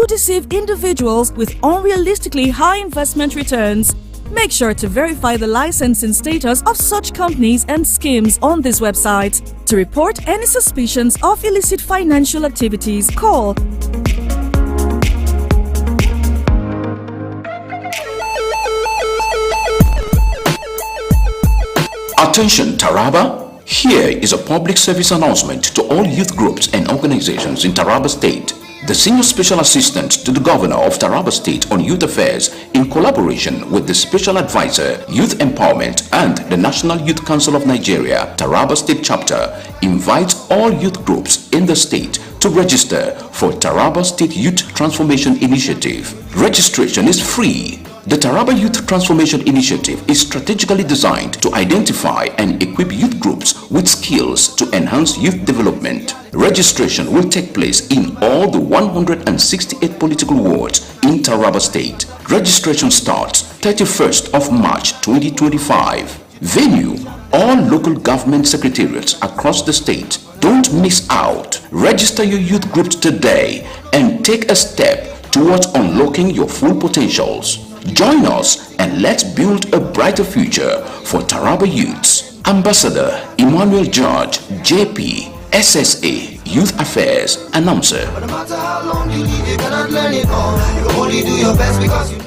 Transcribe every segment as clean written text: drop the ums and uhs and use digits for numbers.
to deceive individuals with unrealistically high investment returns. Make sure to verify the licensing status of such companies and schemes on this website. To report any suspicions of illicit financial activities, call Attention Taraba! Here is a public service announcement to all youth groups and organizations in Taraba State. The Senior Special Assistant to the Governor of Taraba State on Youth Affairs, in collaboration with the Special Advisor, Youth Empowerment and the National Youth Council of Nigeria, Taraba State Chapter, invites all youth groups in the state to register for Taraba State Youth Transformation Initiative. Registration is free. The Taraba Youth Transformation Initiative is strategically designed to identify and equip youth groups with skills to enhance youth development. Registration will take place in all the 168 political wards in Taraba State. Registration starts 31st of March 2025. Venue: all local government secretariats across the state. Don't miss out. Register your youth groups today and take a step towards unlocking your full potentials. Join us and let's build a brighter future for Taraba youths. Ambassador Emmanuel George, JP, SSA, Youth Affairs, Announcer. No matter how long you live, you cannot learn it all. You only do your best because you...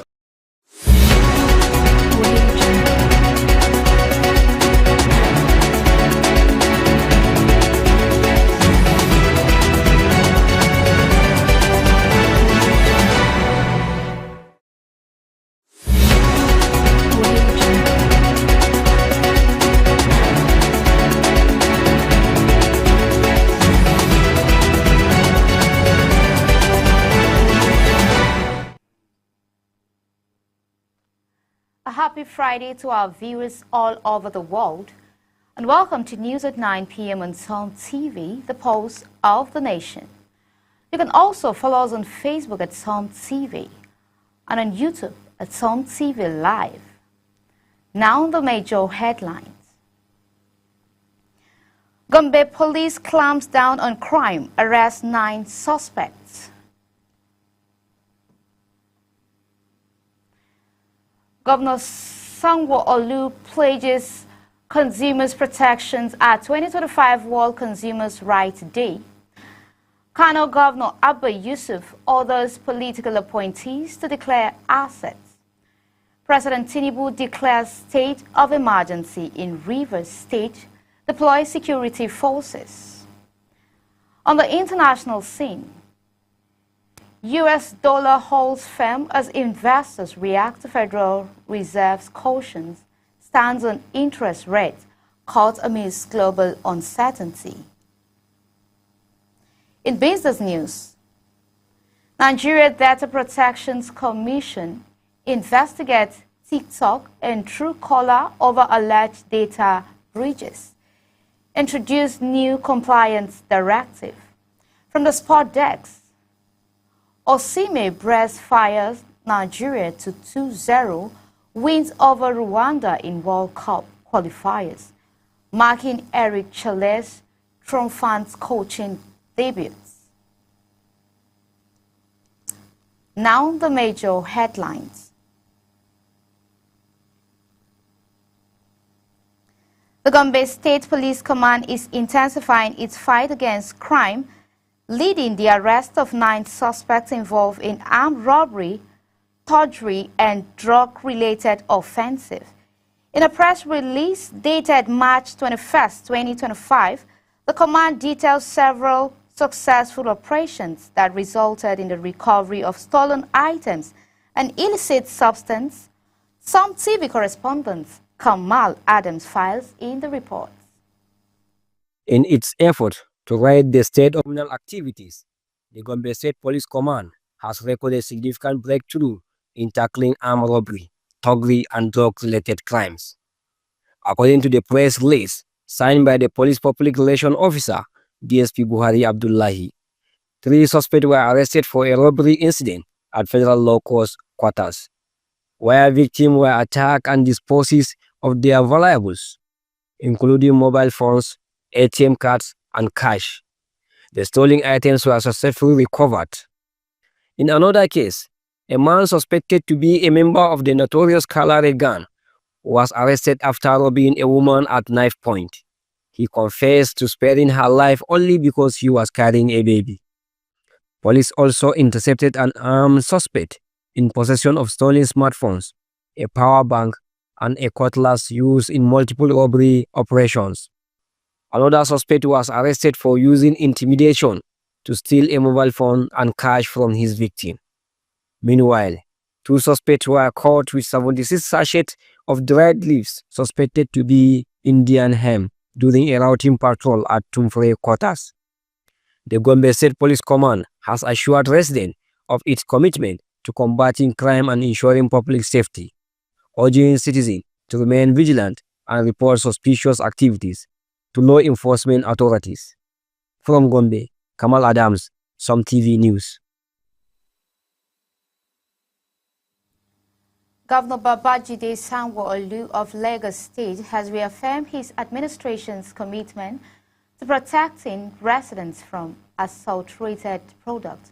A happy Friday to our viewers all over the world, and welcome to News at 9 p.m. on Sun TV, the pulse of the nation. You can also follow us on Facebook at Sun TV and on YouTube at Sun TV Live. Now the major headlines. Gombe police clamps down on crime, arrests 9 suspects. Governor Sanwo-Olu pledges consumers protections at 2025 World Consumers' Rights Day. Kano Governor Abba Yusuf orders political appointees to declare assets. President Tinubu declares state of emergency in Rivers State, deploys security forces. On the international scene, U.S. dollar holds firm as investors react to Federal Reserve's cautions, stands on interest rates caught amidst global uncertainty. In business news, Nigeria Data Protection Commission investigates TikTok and Truecaller over alleged data breaches. Introduced new compliance directive. From the sport desk, Osimhen breast fires Nigeria to 2-0, wins over Rwanda in World Cup qualifiers, marking Eric Chale's triumphant coaching debuts. Now the major headlines. The Gombe State Police Command is intensifying its fight against crime, leading the arrest of 9 suspects involved in armed robbery, forgery, and drug-related offenses. In a press release dated March 21, 2025, the command details several successful operations that resulted in the recovery of stolen items and illicit substance. Some TV correspondents Kamal Adams files in the report. In its effort to raid the state of criminal activities, the Gombe State Police Command has recorded significant breakthrough in tackling armed robbery, thuggery, and drug-related crimes. According to the press release signed by the Police Public Relations Officer, DSP Buhari Abdullahi, 3 suspects were arrested for a robbery incident at Federal Law Courts quarters, where victims were attacked and disposed of their valuables, including mobile phones, ATM cards, and cash. The stolen items were successfully recovered. In another case, a man suspected to be a member of the notorious Kalare gang was arrested after robbing a woman at knife point. He confessed to sparing her life only because he was carrying a baby. Police also intercepted an armed suspect in possession of stolen smartphones, a power bank, and a cutlass used in multiple robbery operations. Another suspect was arrested for using intimidation to steal a mobile phone and cash from his victim. Meanwhile, 2 suspects were caught with 76 sachets of dried leaves suspected to be Indian hemp during a routine patrol at Tumfre quarters. The Gombe State Police Command has assured residents of its commitment to combating crime and ensuring public safety, urging citizens to remain vigilant and report suspicious activities to law enforcement authorities. From Gombe, Kamal Adams, Som TV News. Governor Babajide Sanwo-Olu of Lagos State has reaffirmed his administration's commitment to protecting residents from adulterated products.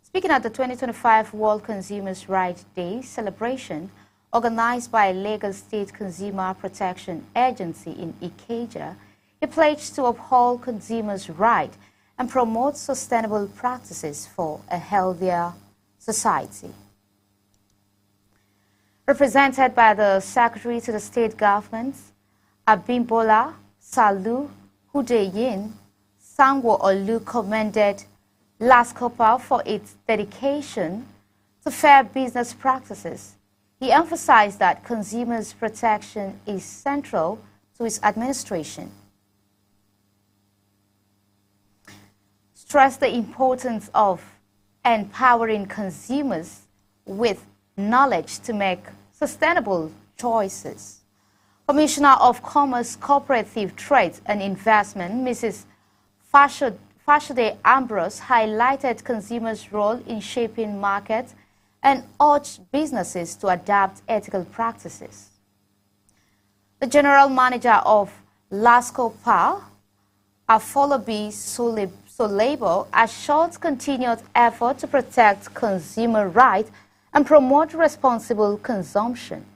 Speaking at the 2025 World Consumers' Rights Day celebration organized by Lagos State Consumer Protection Agency in Ikeja, he pledged to uphold consumers' rights and promote sustainable practices for a healthier society. Represented by the Secretary to the State Government, Abimbola Salu Hudeyin, Sanwo-Olu commended LASCOPA for its dedication to fair business practices. He emphasized that consumers' protection is central to its administration. Stressed the importance of empowering consumers with knowledge to make sustainable choices. Commissioner of Commerce, Cooperative Trade and Investment, Mrs. Fashode Ambrose, highlighted consumers' role in shaping markets and urged businesses to adapt ethical practices. The General Manager of LASCOPA, Afolabi Solebo, assured continued effort to protect consumer rights and promote responsible consumption.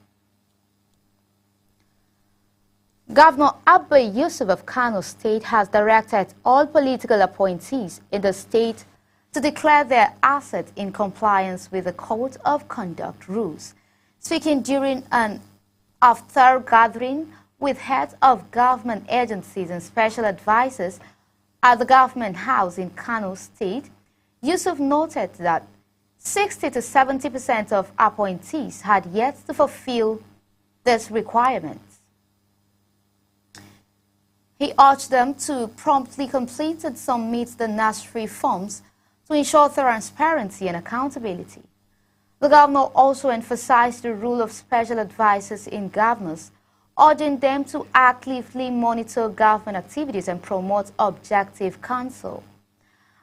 Governor Abba Yusuf of Kano State has directed all political appointees in the state to declare their assets in compliance with the Code of Conduct rules. Speaking during an after gathering with heads of government agencies and special advisors at the Government House in Kano State, Yusuf noted that 60 to 70% of appointees had yet to fulfill this requirement. He urged them to promptly complete and submit the necessary forms to ensure transparency and accountability. The governor also emphasized the role of special advisors in governors, urging them to actively monitor government activities and promote objective counsel.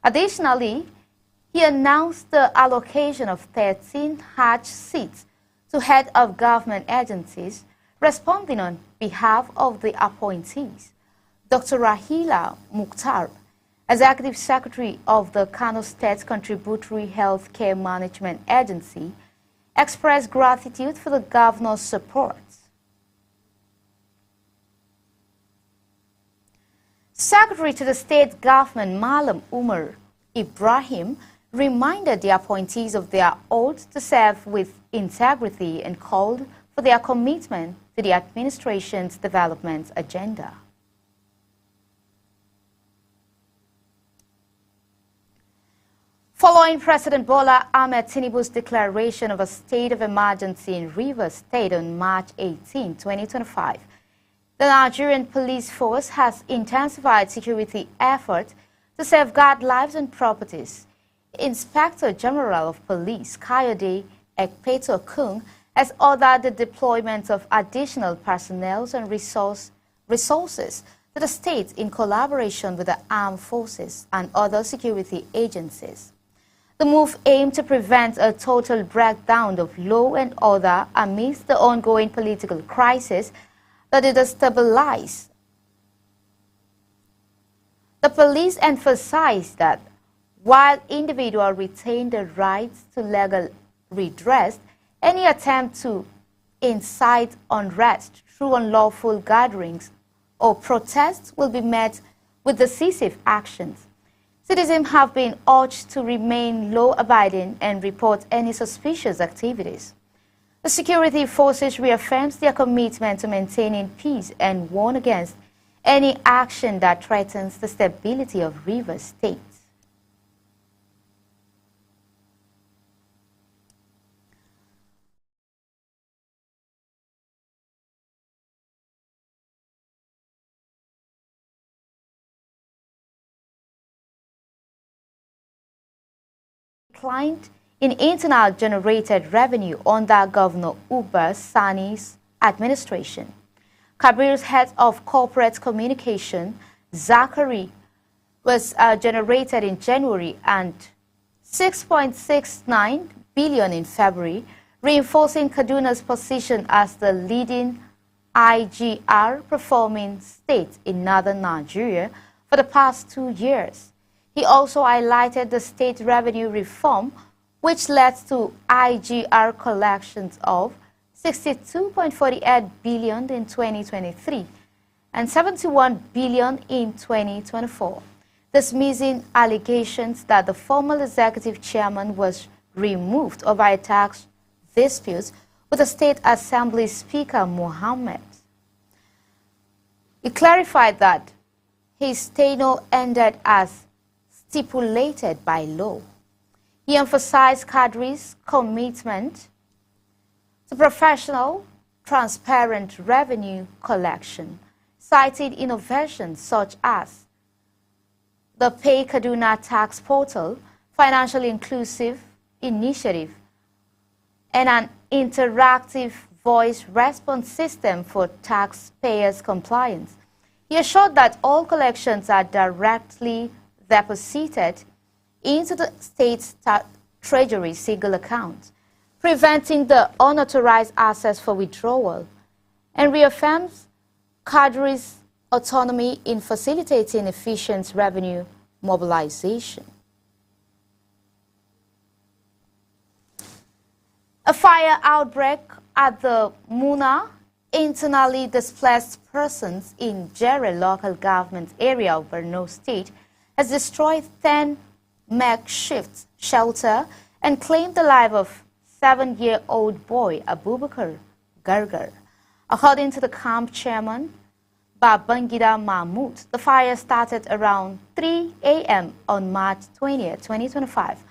Additionally, he announced the allocation of 13 Hajj seats to head of government agencies, responding on behalf of the appointees. Dr. Rahila Mukhtar, Executive Secretary of the Kano State Contributory Health Care Management Agency, expressed gratitude for the governor's support. Secretary to the State Government Malam Umar Ibrahim reminded the appointees of their oath to serve with integrity and called for their commitment to the administration's development agenda. Following President Bola Ahmed Tinubu's declaration of a state of emergency in Rivers State on March 18, 2025, the Nigerian police force has intensified security efforts to safeguard lives and properties. Inspector General of Police Kayode Ekpeto-Kung has ordered the deployment of additional personnel and resources to the state in collaboration with the armed forces and other security agencies. The move aimed to prevent a total breakdown of law and order amidst the ongoing political crisis that it destabilized. The police emphasized that While individuals retain the right to legal redress, any attempt to incite unrest through unlawful gatherings or protests will be met with decisive actions. Citizens have been urged to remain law-abiding and report any suspicious activities. The security forces reaffirms their commitment to maintaining peace and warn against any action that threatens the stability of Rivers State. Declined in internal generated revenue under Governor Uba Sani's administration. Kabir's head of corporate communication, Zachary, was generated in January and 6.69 billion in February, reinforcing Kaduna's position as the leading IGR performing state in northern Nigeria for the past 2 years. He also highlighted the state revenue reform, which led to IGR collections of 62.48 billion in 2023 and 71 billion in 2024, dismissing allegations that the former executive chairman was removed over a tax dispute with the State Assembly Speaker Mohammed. He clarified that his tenure ended as stipulated by law. He emphasized Kadri's commitment to professional, transparent revenue collection, citing innovations such as the Pay Kaduna Tax Portal, financially inclusive initiative, and an interactive voice response system for taxpayers' compliance. He assured that all collections are directly deposited into the state's treasury single account, preventing the unauthorized access for withdrawal, and reaffirms Kadri's autonomy in facilitating efficient revenue mobilization. A fire outbreak at the Muna internally displaced persons in Jere local government area of Borno State has destroyed 10 makeshift shelter and claimed the life of 7-year-old boy Abubakar Gargar. According to the camp chairman, Babangida Mahmood, the fire started around 3 a.m. on March 20, 2025,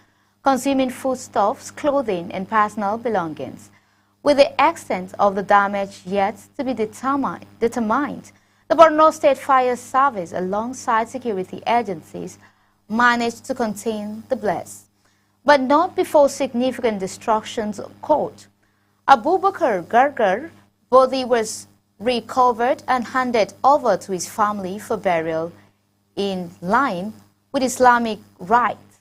consuming foodstuffs, clothing, and personal belongings. With the extent of the damage yet to be determined, the Borno State Fire Service, alongside security agencies, managed to contain the blaze, but not before significant destructions occurred. Abubakar Gargar body was recovered and handed over to his family for burial in line with Islamic rites.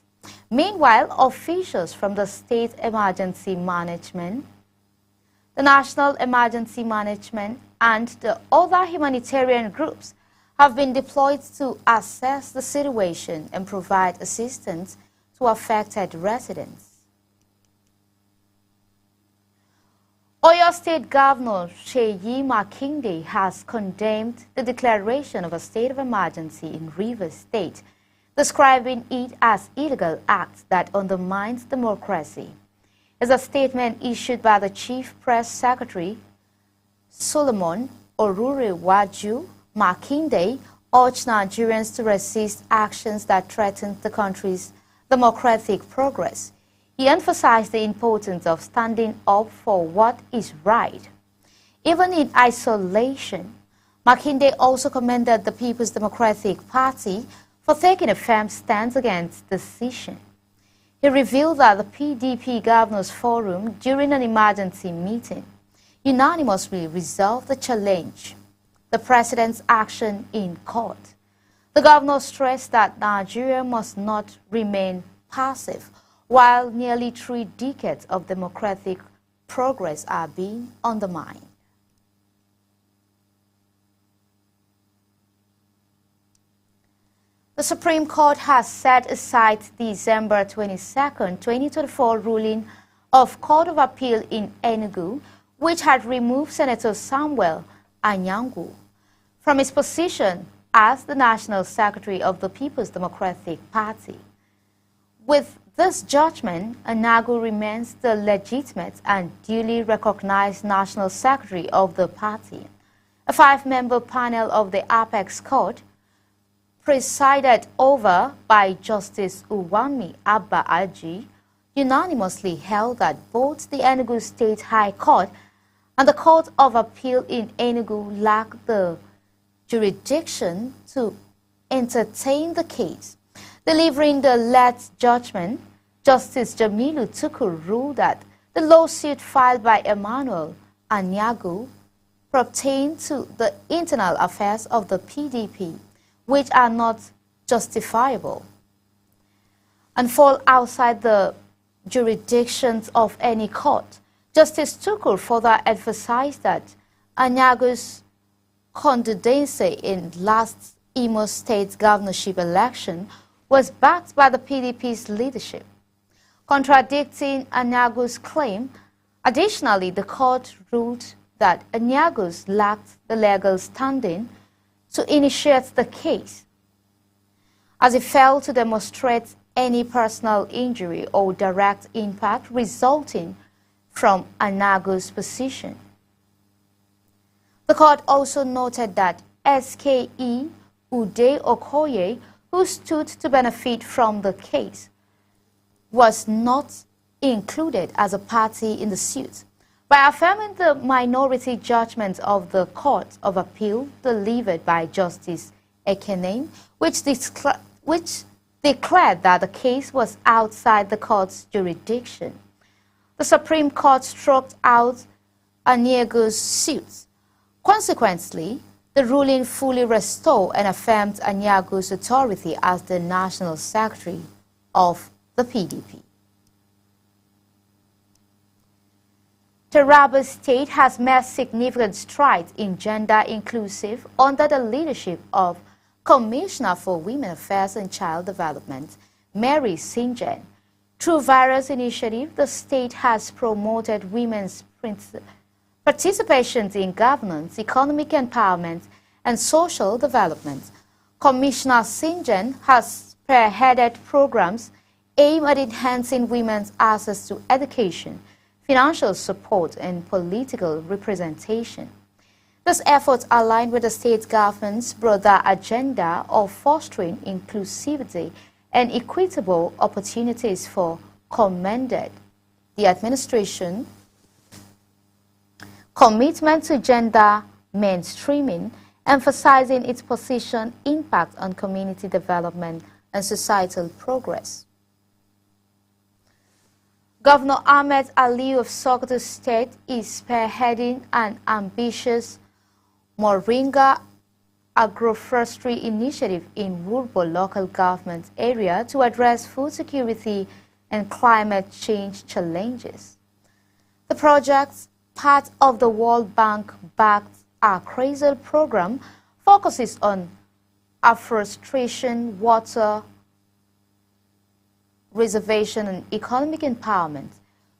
Meanwhile, officials from the State Emergency Management, the National Emergency Management, and the other humanitarian groups have been deployed to assess the situation and provide assistance to affected residents. Oyo State Governor Seyi Makinde has condemned the declaration of a state of emergency in Rivers State, describing it as illegal act that undermines democracy. As a statement issued by the Chief Press Secretary, Solomon Orurewaju, Makinde urged Nigerians to resist actions that threaten the country's democratic progress. He emphasized the importance of standing up for what is right. Even in isolation, Makinde also commended the People's Democratic Party for taking a firm stance against the decision. He revealed that the PDP Governors Forum, during an emergency meeting, unanimously resolved the challenge the president's action in court. The governor stressed that Nigeria must not remain passive while nearly 3 decades of democratic progress are being undermined. The Supreme Court has set aside December 22, 2024 ruling of Court of Appeal in Enugu, which had removed Senator Samuel Anyangu from his position as the National Secretary of the People's Democratic Party. With this judgment, Anyangu remains the legitimate and duly recognized National Secretary of the party. A 5-member panel of the Apex Court, presided over by Justice Uwami Abba Aji, unanimously held that both the Enugu State High Court and the Court of Appeal in Enugu lack the jurisdiction to entertain the case. Delivering the last judgment, Justice Jamilu Tukur ruled that the lawsuit filed by Emmanuel Anyangu pertained to the internal affairs of the PDP, which are not justifiable and fall outside the jurisdictions of any court. Justice Tukur further emphasized that Anyangu's candidacy in last Imo State governorship election was backed by the PDP's leadership. Contradicting Anyangu's claim, additionally, the court ruled that Anyangu lacked the legal standing to initiate the case, as it failed to demonstrate any personal injury or direct impact resulting from Anyangu's position. The court also noted that SKE Ude Okoye, who stood to benefit from the case, was not included as a party in the suit. By affirming the minority judgment of the Court of Appeal delivered by Justice Ekene, which declared that the case was outside the court's jurisdiction, the Supreme Court struck out Anyangu's suit. Consequently, the ruling fully restored and affirmed Anyangu's authority as the National Secretary of the PDP. Taraba State has made significant strides in gender inclusive under the leadership of Commissioner for Women Affairs and Child Development, Mary Sinjen. Through various initiatives, the state has promoted women's participation in governance, economic empowerment, and social development. Commissioner Sinjen has spearheaded programs aimed at enhancing women's access to education, financial support, and political representation. These efforts align with the state government's broader agenda of fostering inclusivity and equitable opportunities for commended the administration commitment to gender mainstreaming, emphasizing its position impact on community development and societal progress. Governor Ahmed Aliyu of Sokoto State is spearheading an ambitious Moringa agroforestry initiative in Wurbo local government area to address food security and climate change challenges. The project, part of the World Bank-backed Appraisal program, focuses on afforestation, water reservation, and economic empowerment.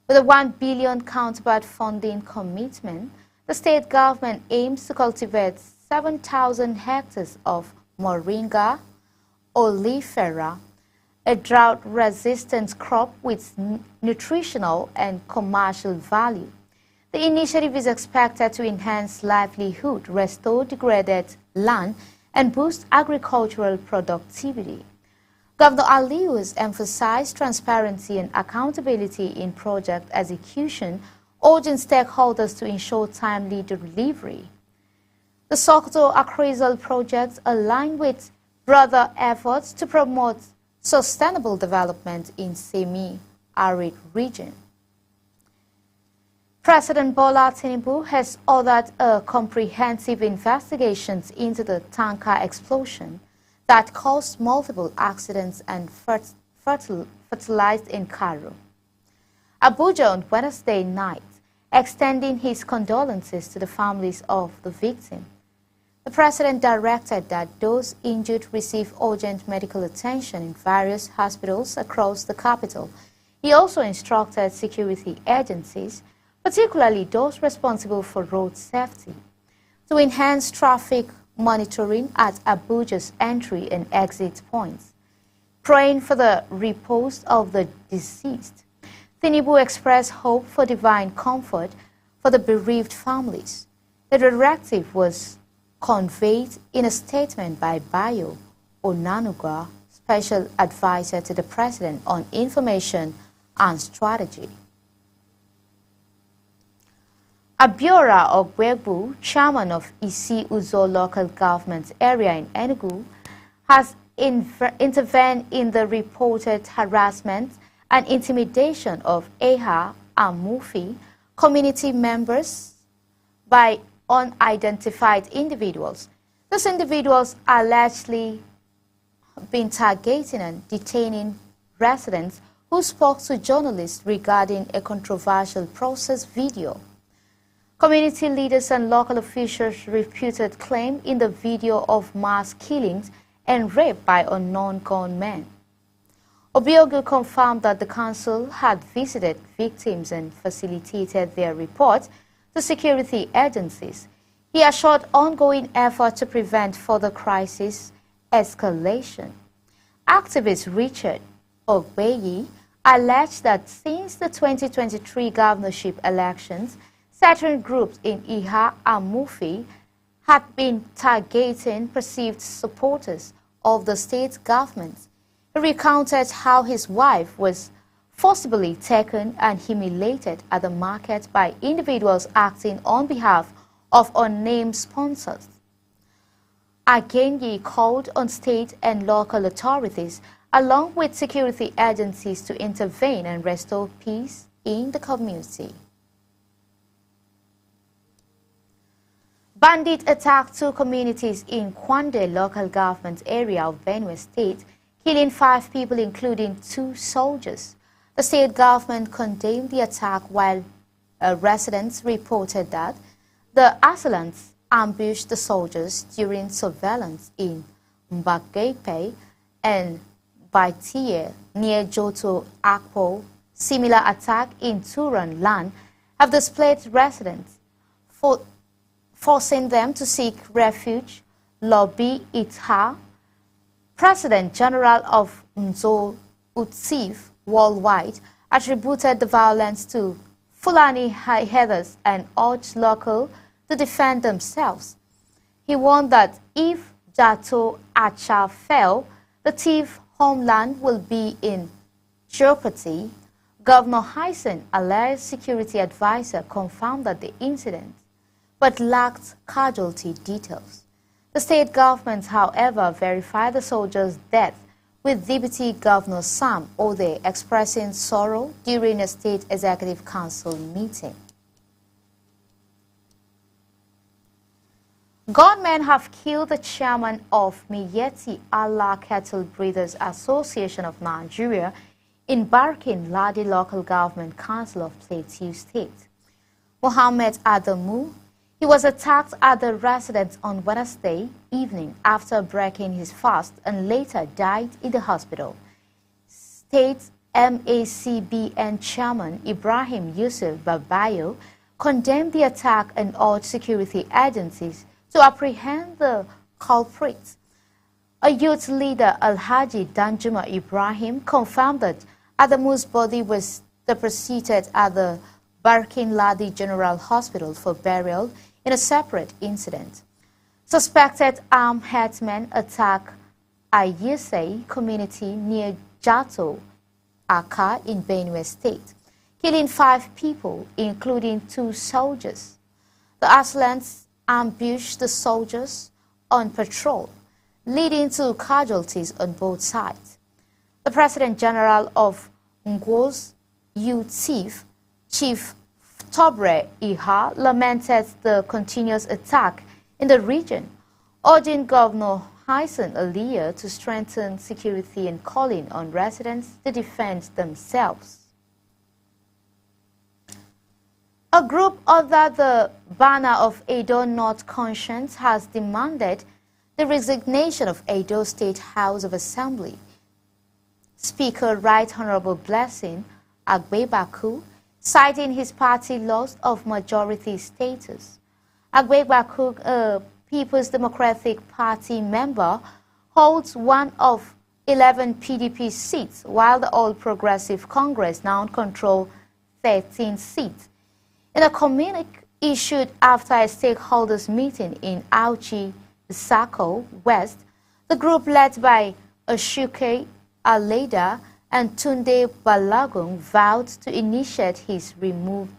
With a 1 billion counterpart funding commitment, the state government aims to cultivate 7,000 hectares of Moringa oleifera, a drought-resistant crop with nutritional and commercial value. The initiative is expected to enhance livelihood, restore degraded land, and boost agricultural productivity. Governor Aliyu has emphasized transparency and accountability in project execution, urging stakeholders to ensure timely delivery. The Sokoto Appraisal projects align with broader efforts to promote sustainable development in semi-arid region. President Bola Tinubu has ordered a comprehensive investigation into the tanker explosion that caused multiple accidents and fertilized in Cairo, Abuja on Wednesday night, extending his condolences to the families of the victim. The president directed that those injured receive urgent medical attention in various hospitals across the capital. He also instructed security agencies, particularly those responsible for road safety, to enhance traffic monitoring at Abuja's entry and exit points. Praying for the repose of the deceased, Tinubu expressed hope for divine comfort for the bereaved families. The directive was conveyed in a statement by Bayo Onanuga, Special Advisor to the President on Information and Strategy. Abiora Ogwegbu, chairman of Isi Uzo local government area in Enugu, has intervened in the reported harassment and intimidation of Eha and Mufi community members by unidentified individuals. Those individuals allegedly been targeting and detaining residents who spoke to journalists regarding a controversial process video. Community leaders and local officials refuted claim in the video of mass killings and rape by unknown gunmen. Obiogu confirmed that the council had visited victims and facilitated their report to security agencies. He assured ongoing effort to prevent further crisis escalation. Activist Richard Ogbeyi alleged that since the 2023 governorship elections, certain groups in Iha and Mufi had been targeting perceived supporters of the state government. He recounted how his wife was forcibly taken and humiliated at the market by individuals acting on behalf of unnamed sponsors. Again, he called on state and local authorities, along with security agencies, to intervene and restore peace in the community. Bandits attacked two communities in Kwande local government area of Benue State, killing 5 people, including 2 soldiers. The state government condemned the attack, while residents reported that the assailants ambushed the soldiers during surveillance in Mbagepe and Baitie near Joto Akpo. Similar attack in Turan land have displaced residents, forcing them to seek refuge. Lobby Itha, President General of Nzo Utsif Worldwide, attributed the violence to Fulani herders and urged local to defend themselves. He warned that if Jato Acha fell, the thief homeland will be in jeopardy. Governor Hyson, alleged security advisor, confirmed that the incident, but lacked casualty details. The state government, however, verified the soldiers' death, with Deputy Governor Sam Ode expressing sorrow during a State Executive Council meeting. Gunmen have killed the chairman of Miyetti Allah Cattle Breeders Association of Nigeria in Barkin Ladi Local Government Council of Plateau State. Mohammed Adamu, he was attacked at the residence on Wednesday evening after breaking his fast and later died in the hospital. State MACBN Chairman Ibrahim Yusuf Babayo condemned the attack and urged security agencies to apprehend the culprits. A youth leader, Alhaji Danjuma Ibrahim, confirmed that Adamu's body was deposited at the Barkin Ladi General Hospital for burial in a separate incident. Suspected armed herdsmen attacked Ayese community near Jato Aka in Benue State, killing 5 people, including 2 soldiers. The assailants ambushed the soldiers on patrol, leading to casualties on both sides. The President General of Ngwoz Utsif, Chief Tobre Iha, lamented the continuous attack in the region, urging Governor Hyson Aliya to strengthen security and calling on residents to defend themselves. A group under the banner of Edo North Conscience has demanded the resignation of Edo State House of Assembly. Speaker Right Honorable Blessing Agbebaku, citing his party loss of majority status. Agbebaku, a People's Democratic Party member, holds one of 11 PDP seats, while the All Progressive Congress now control 13 seats. In a communique issued after a stakeholders meeting in Auchi, Sako West, the group led by Ashuke Aleda and Tunde Balagun vowed to initiate his removal.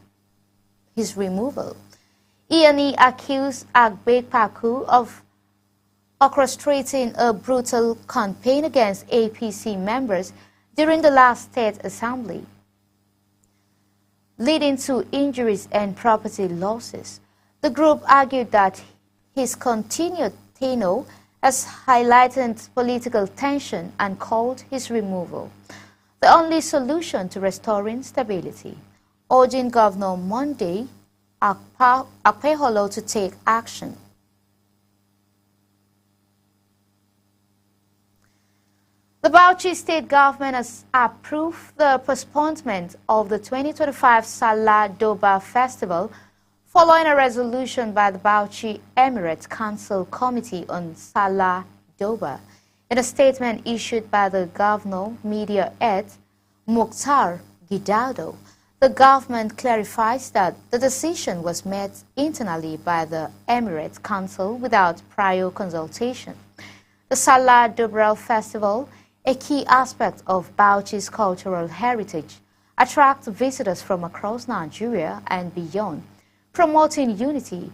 ENE accused Agbebaku of orchestrating a brutal campaign against APC members during the last state assembly, leading to injuries and property losses. The group argued that his continued tenure has heightened political tension and called his removal the only solution to restoring stability, urging Governor Monday Akpeholo to take action. The Bauchi state government has approved the postponement of the 2025 Salah Doba Festival following a resolution by the Bauchi Emirate Council Committee on Salah Doba. In a statement issued by the governor media head, Mukhtar Gidado, the government clarifies that the decision was made internally by the Emirate Council without prior consultation. The Salah Doba Festival, a key aspect of Bauchi's cultural heritage, attracts visitors from across Nigeria and beyond, promoting unity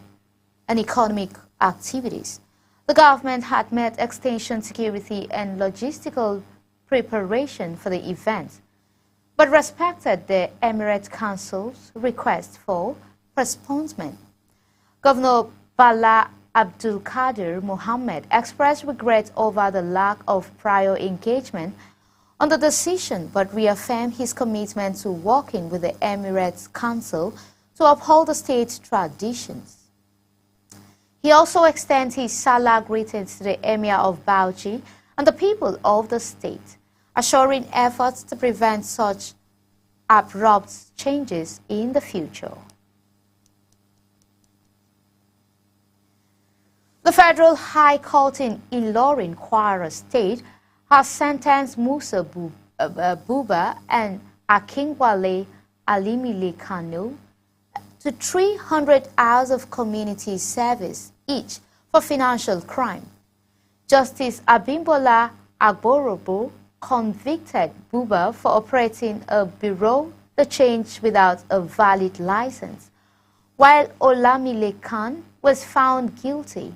and economic activities. The government had made extension security and logistical preparation for the event, but respected the Emirate Council's request for postponement. Governor Bala Abdul Qadir Mohammed expressed regret over the lack of prior engagement on the decision, but reaffirmed his commitment to working with the Emirates Council to uphold the state's traditions. He also extends his Salah greetings to the Emir of Bauchi and the people of the state, assuring efforts to prevent such abrupt changes in the future. The Federal High Court in Ilorin, Kwara State, has sentenced Musa Buba and Akinwale Alimile Kanu to 300 hours of community service each for financial crime. Justice Abimbola Agborobo convicted Buba for operating a bureau de change without a valid license, while Olamile Khan was found guilty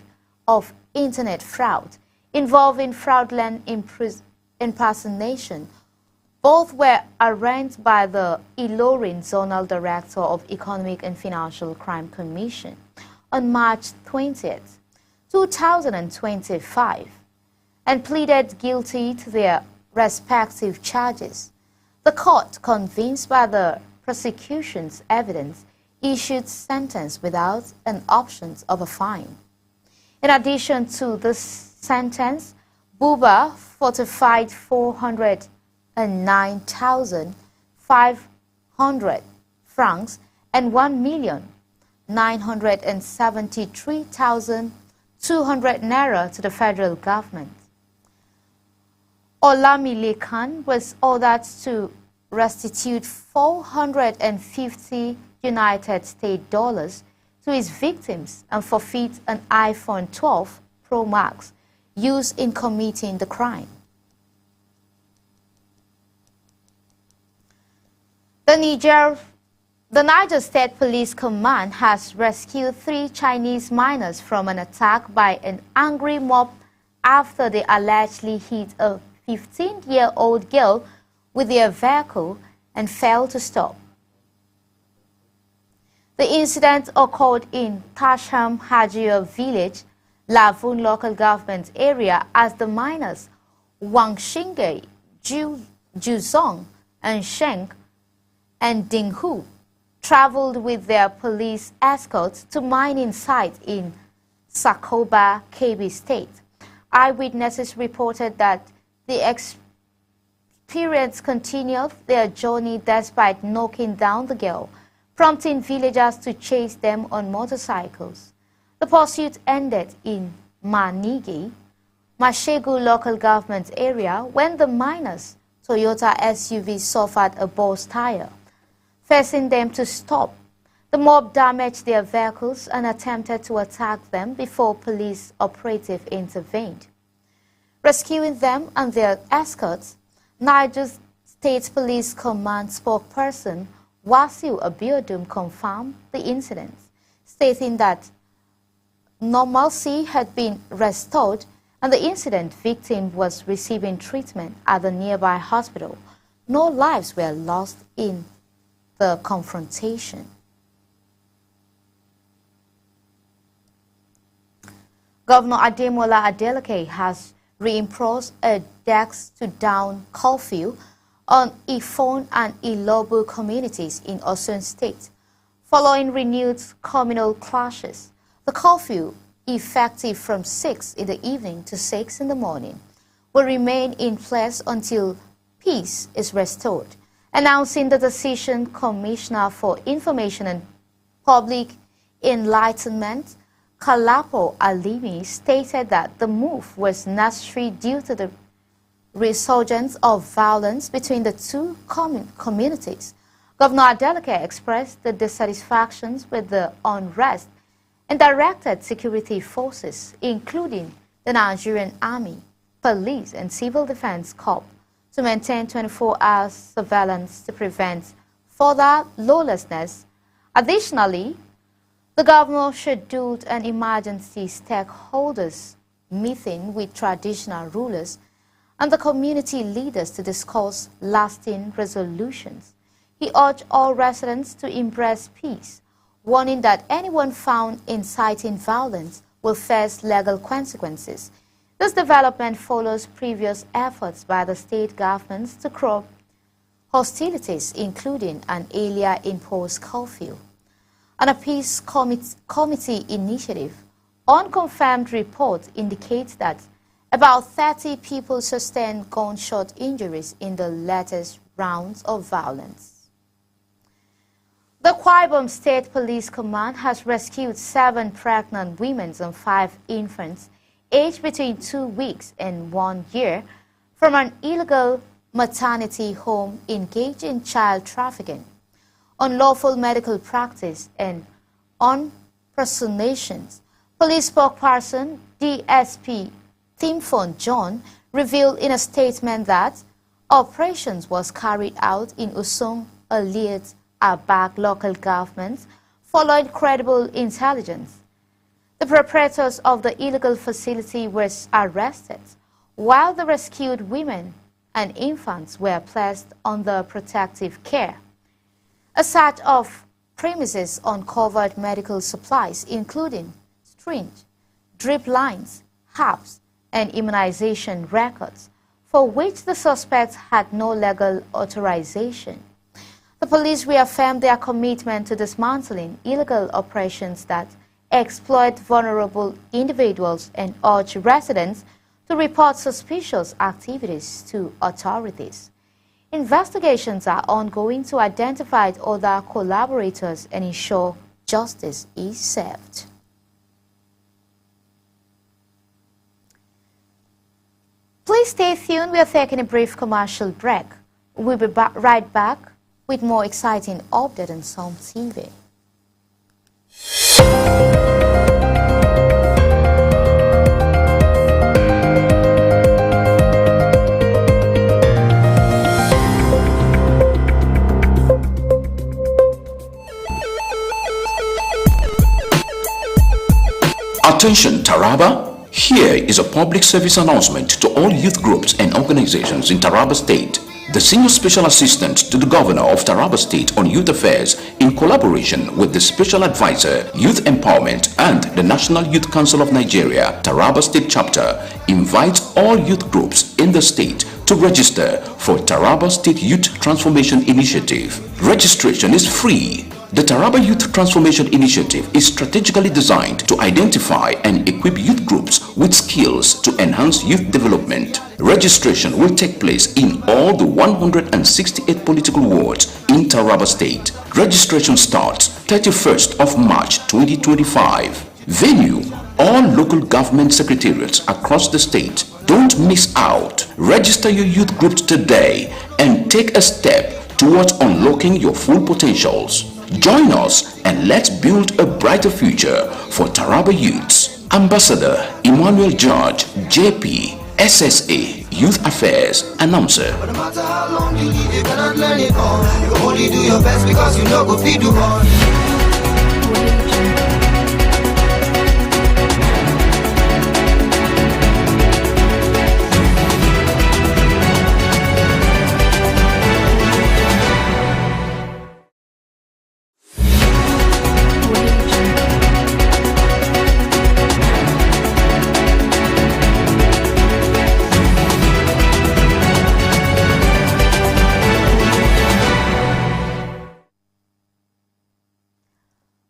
of internet fraud involving fraudulent impersonation. Both were arraigned by the Ilorin Zonal Director of Economic and Financial Crime Commission on March 20th, 2025, and pleaded guilty to their respective charges. The court, convinced by the prosecution's evidence, issued sentence without an option of a fine. In addition to this sentence, Buba fortified 409,500 francs and 1,973,200 naira to the federal government. Olamile Khan was ordered to restitute 450 United States dollars to his victims and forfeit an iPhone 12 Pro Max used in committing the crime. The Niger State Police Command has rescued 3 Chinese minors from an attack by an angry mob after they allegedly hit a 15-year-old girl with their vehicle and failed to stop. The incident occurred in Tasham Hajia village, Lavun local government area, as the miners Wang Xingge, Juzong, and Sheng and Dinghu traveled with their police escorts to mining site in Sakoba, Kebbi State. Eyewitnesses reported that the experience continued their journey despite knocking down the girl, prompting villagers to chase them on motorcycles. The pursuit ended in Manigi, Mashegu local government area when the miners' Toyota SUV suffered a burst tire, forcing them to stop. The mob damaged their vehicles and attempted to attack them before police operative intervened. Rescuing them and their escorts, Niger State Police Command spokesperson Wasiu Abiodun confirmed the incident, stating that normalcy had been restored and the incident victim was receiving treatment at the nearby hospital. No lives were lost in the confrontation. Governor Ademola Adeleke has reimposed a desk-to-down curfew on Ifon and Ilobu communities in Osun State, following renewed communal clashes. The curfew, effective from 6 in the evening to 6 in the morning, will remain in place until peace is restored. Announcing the decision, Commissioner for Information and Public Enlightenment, Kalapo Alimi, stated that the move was necessary due to the resurgence of violence between the two communities. Governor Adeleke expressed the dissatisfactions with the unrest and directed security forces, including the Nigerian Army, Police and Civil Defense Corps, to maintain 24-hour surveillance to prevent further lawlessness. Additionally, the governor scheduled an emergency stakeholders meeting with traditional rulers and the community leaders to discuss lasting resolutions. He urged all residents to embrace peace, warning that anyone found inciting violence will face legal consequences. This development follows previous efforts by the state governments to curb hostilities, including an earlier imposed curfew. And a peace committee initiative, unconfirmed report indicates that about 30 people sustained gunshot injuries in the latest rounds of violence. The Akwa Ibom State Police Command has rescued 7 pregnant women and 5 infants aged between 2 weeks and 1 year from an illegal maternity home engaged in child trafficking, unlawful medical practice, and impersonations. Police spokesperson DSP Timfon John revealed in a statement that operations was carried out in Usung, Aliat, Abak local governments following credible intelligence. The perpetrators of the illegal facility were arrested, while the rescued women and infants were placed under protective care. A set of premises uncovered medical supplies, including syringe, drip lines, herbs, and immunization records, for which the suspects had no legal authorization. The police reaffirmed their commitment to dismantling illegal operations that exploit vulnerable individuals and urge residents to report suspicious activities to authorities. Investigations are ongoing to identify other collaborators and ensure justice is served. Please stay tuned. We are taking a brief commercial break. We'll be right back with more exciting updates on Som TV. Attention Taraba! Here is a public service announcement to all youth groups and organizations in Taraba State. The Senior Special Assistant to the Governor of Taraba State on Youth Affairs, in collaboration with the Special Advisor, Youth Empowerment and the National Youth Council of Nigeria, Taraba State Chapter, invites all youth groups in the state to register for Taraba State Youth Transformation Initiative. Registration is free. The Taraba Youth Transformation Initiative is strategically designed to identify and equip youth groups with skills to enhance youth development. Registration will take place in all the 168 political wards in Taraba State. Registration starts 31st of March 2025. Venue: all local government secretariats across the state. Don't miss out. Register your youth groups today and take a step towards unlocking your full potentials. Join us and let's build a brighter future for Taraba youths. Ambassador Emmanuel George, JP, SSA, Youth Affairs, Announcer. But no matter how long you live, you cannot learn it all. You can only do your best because you know go feed you all.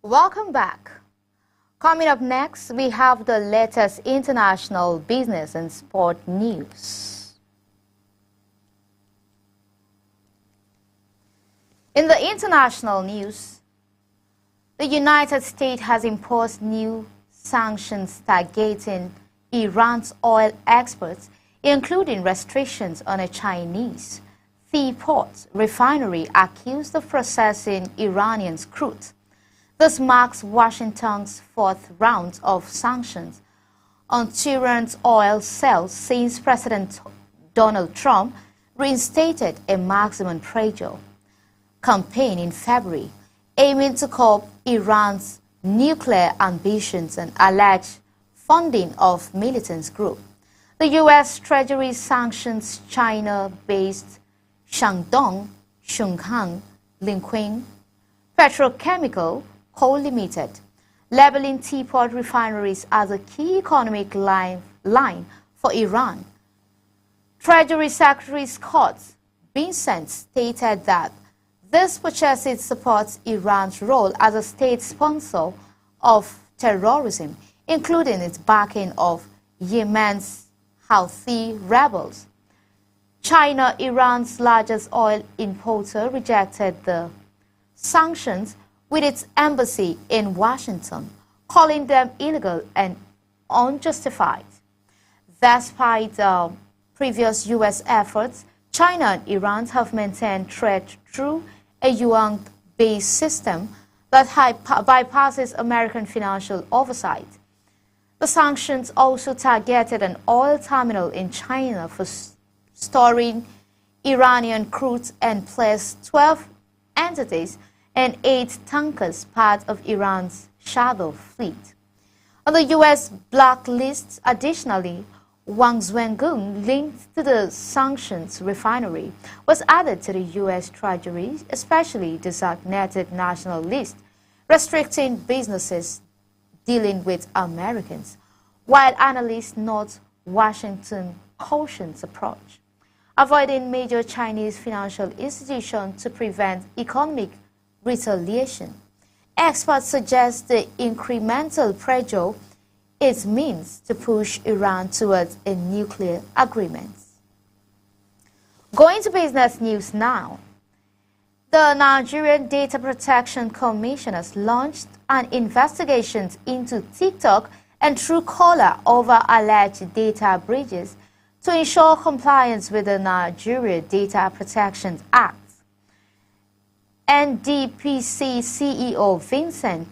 Welcome back. Coming up next, we have the latest international business and sport news. In the international news, the United States has imposed new sanctions targeting Iran's oil exports, including restrictions on a Chinese Freeport refinery accused of processing Iranian crude. This marks Washington's fourth round of sanctions on Tehran's oil sales since President Donald Trump reinstated a maximum pressure campaign in February, aiming to curb Iran's nuclear ambitions and alleged funding of militant groups. The U.S. Treasury sanctions China-based Shandong Shunghang Linquing Petrochemical Co. Limited, labeling teapot refineries as a key economic line for Iran. Treasury Secretary Scott Bessent stated that this purchase supports Iran's role as a state sponsor of terrorism, including its backing of Yemen's Houthi rebels. China, Iran's largest oil importer, rejected the sanctions with its embassy in Washington, calling them illegal and unjustified. Despite previous U.S. efforts, China and Iran have maintained trade through a yuan-based system that bypasses American financial oversight. The sanctions also targeted an oil terminal in China for storing Iranian crude and placed 12 entities and 8 tankers part of Iran's shadow fleet. On the U.S. blacklist, additionally, Wang Zwengung, linked to the sanctions refinery, was added to the U.S. Treasury, especially designated national list, restricting businesses dealing with Americans, while analysts note Washington's cautious approach, avoiding major Chinese financial institutions to prevent economic retaliation. Experts suggest the incremental pressure is means to push Iran towards a nuclear agreement. Going to business news now. The Nigerian Data Protection Commission has launched an investigation into TikTok and Truecaller over alleged data breaches to ensure compliance with the Nigeria Data Protection Act. NDPC CEO Vincent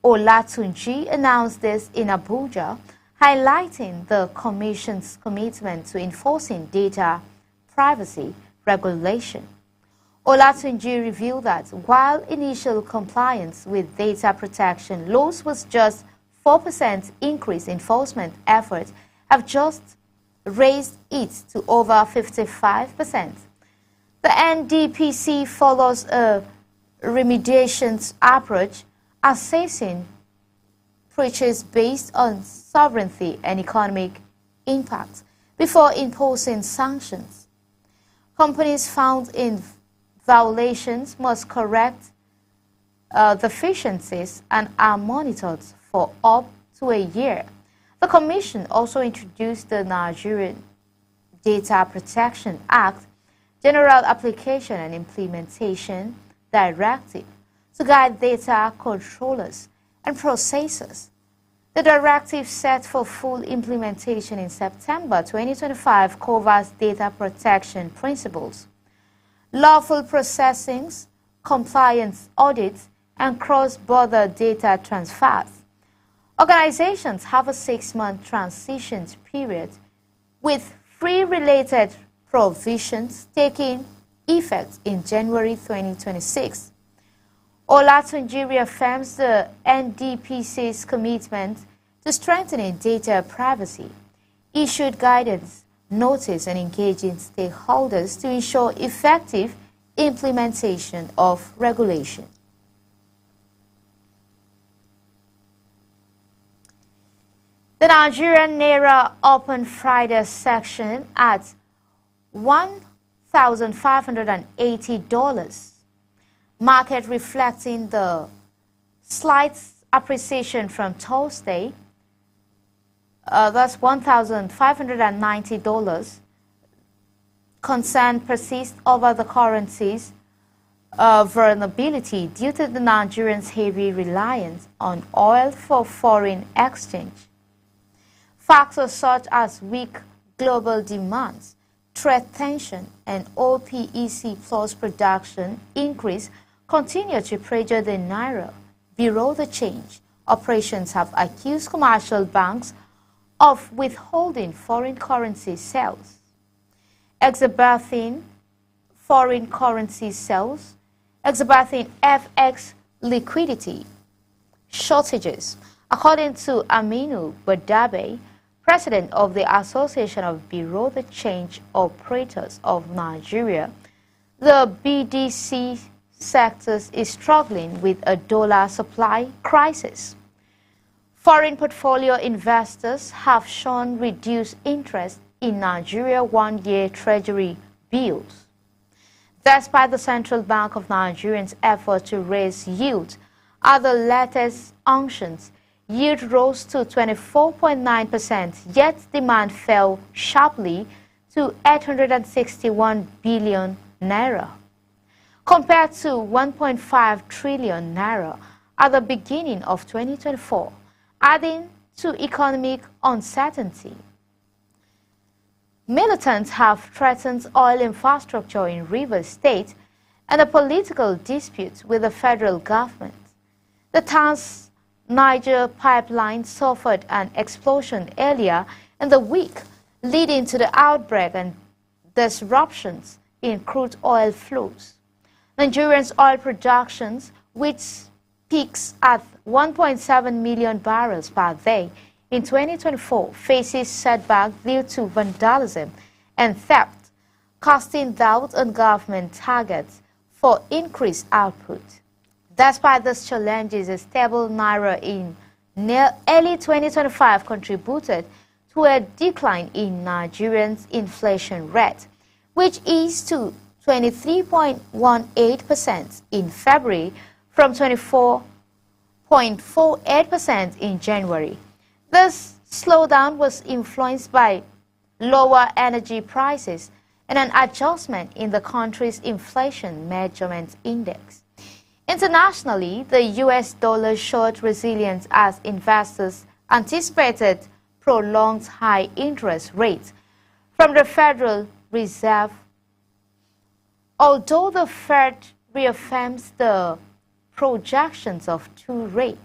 Olatunji announced this in Abuja, highlighting the Commission's commitment to enforcing data privacy regulation. Olatunji revealed that while initial compliance with data protection laws was just 4% increase, enforcement efforts have just raised it to over 55%. The NDPC follows a remediation approach, assessing breaches based on sovereignty and economic impact before imposing sanctions. Companies found in violations must correct deficiencies and are monitored for up to a year. The Commission also introduced the Nigerian Data Protection Act, General Application and Implementation Directive to guide data controllers and processors. The directive set for full implementation in September 2025 covers data protection principles, lawful processings, compliance audits, and cross-border data transfers. Organizations have a 6-month transition period with free related provisions taking effect in January 2026. Olatunji reaffirms the NDPC's commitment to strengthening data privacy, issued guidance, notice, and engaging stakeholders to ensure effective implementation of regulation. The Nigerian Naira opened Friday section at $1,580. Market reflecting the slight appreciation from Thursday. That's $1,590. Concern persists over the currency's vulnerability due to the Nigerians' heavy reliance on oil for foreign exchange. Factors such as weak global demands, trade tension, and OPEC plus production increase continue to pressure the Naira. Below the change, operations have accused commercial banks of withholding foreign currency sales, exacerbating foreign currency sales, exacerbating FX liquidity shortages. According to Aminu Badabe, President of the Association of Below the Change Operators of Nigeria, the BDC sector is struggling with a dollar supply crisis. Foreign portfolio investors have shown reduced interest in Nigeria one-year treasury bills. Despite the Central Bank of Nigeria's effort to raise yield at the latest auctions, yield rose to 24.9%, yet demand fell sharply to 861 billion naira, compared to 1.5 trillion naira at the beginning of 2024, adding to economic uncertainty. Militants have threatened oil infrastructure in Rivers State and a political dispute with the federal government. The Trans-Niger pipeline suffered an explosion earlier in the week, leading to the outbreak and disruptions in crude oil flows. Nigeria's oil production, which peaks at 1.7 million barrels per day in 2024, faces setback due to vandalism and theft, casting doubt on government targets for increased output. Despite these challenges, a stable Naira in early 2025 contributed to a decline in Nigeria's inflation rate, which eased to 23.18% in February from 24.48% in January. This slowdown was influenced by lower energy prices and an adjustment in the country's inflation measurement index. Internationally, the US dollar showed resilience as investors anticipated prolonged high interest rates from the Federal Reserve. Although the Fed reaffirms the projections of 2 rates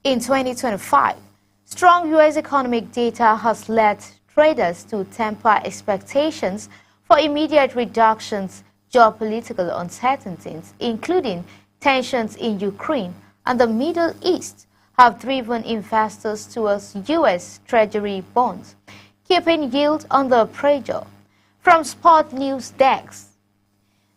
in 2025, strong U.S. economic data has led traders to temper expectations for immediate reductions. Geopolitical uncertainties, including tensions in Ukraine and the Middle East, have driven investors towards U.S. Treasury bonds, keeping yield under pressure. From Sport News Desk,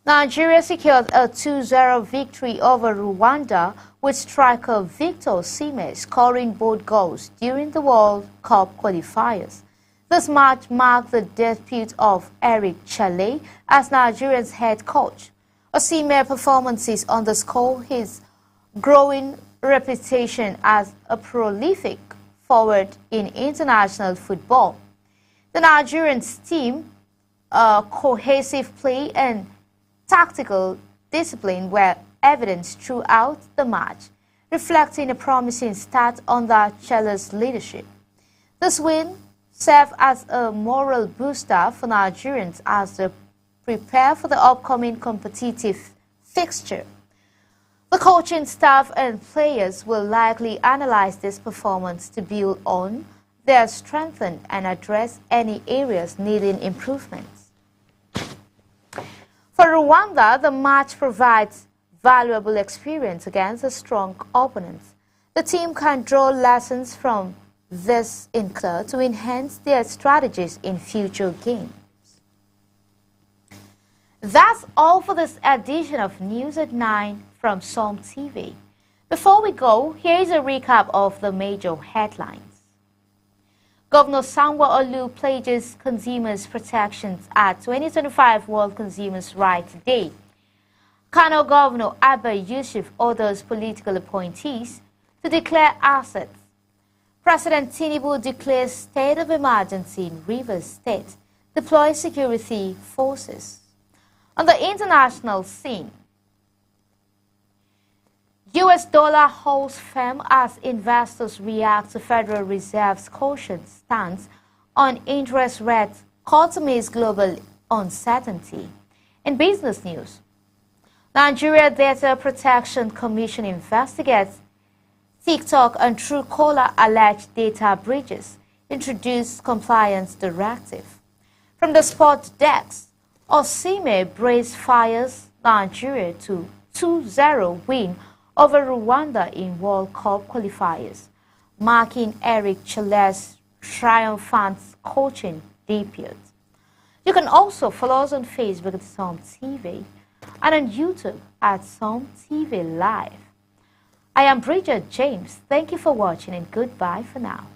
Nigeria secured a 2-0 victory over Rwanda, with striker Victor Osimhen scoring both goals during the World Cup qualifiers. This match marked the debut of Eric Chelle as Nigeria's head coach. Osimhen's performances underscore his growing reputation as a prolific forward in international football. The Nigerian team, cohesive play and tactical discipline were evidenced throughout the match, reflecting a promising start under Chela's leadership. This win served as a moral booster for Nigerians as they prepare for the upcoming competitive fixture. The coaching staff and players will likely analyze this performance to build on their strengths and address any areas needing improvements. For Rwanda, the match provides valuable experience against a strong opponent. The team can draw lessons from this to enhance their strategies in future games. That's all for this edition of News at 9 from SOM TV. Before we go, here is a recap of the major headlines. Governor Sanwo-Olu pledges consumers protections at 2025 World Consumers' Rights Day. Kano Governor Abba Yusuf orders political appointees to declare assets. President Tinubu declares state of emergency in Rivers State, deploys security forces. On the international scene, U.S. dollar holds firm as investors react to Federal Reserve's cautious stance on interest rates caught amidst global uncertainty. In business news, Nigeria Data Protection Commission investigates TikTok and Truecaller alleged data breaches, introduced compliance directive. From the sports desk, Osimhen brace fires Nigeria to 2-0 win over Rwanda in World Cup qualifiers, marking Eric Chela's triumphant coaching debut. You can also follow us on Facebook at SOM TV and on YouTube at SOM TV Live. I am Bridget James. Thank you for watching and goodbye for now.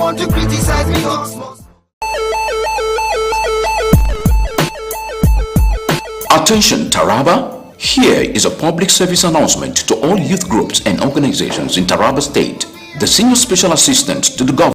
To criticize me, Attention Taraba! Here is a public service announcement to all youth groups and organizations in Taraba State. The Senior Special Assistant to the Governor